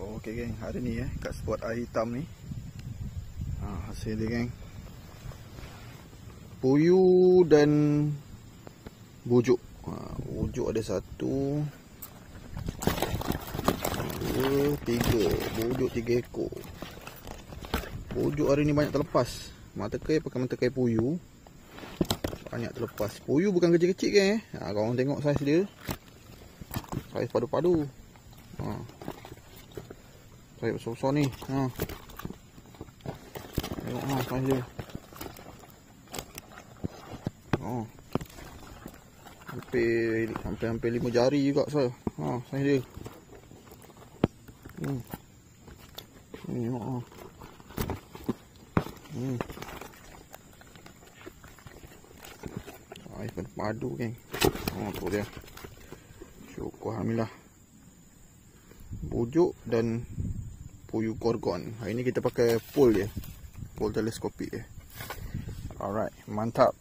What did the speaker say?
Okey geng, hari ni kat spot air hitam ni hasil dia geng, puyuh dan bujuk. Bujuk ada 1, 2, 3, bujuk 3 ekor. Bujuk hari ni banyak terlepas. Matakai pakai matakai puyuh, banyak terlepas. Puyuh bukan kecil-kecil geng korang tengok saiz dia, saiz padu-padu. Saiz besar-besar ni. Tengok saiz dia. Hampir 5 jari juga saiz. Saiz dia. Ni tengok. Saiz padu geng. Tu dia. Syukur alhamdulillah. Bujuk dan puyuh gorgon. Hari ni kita pakai pole dia, pole teleskopik dia. Alright, mantap.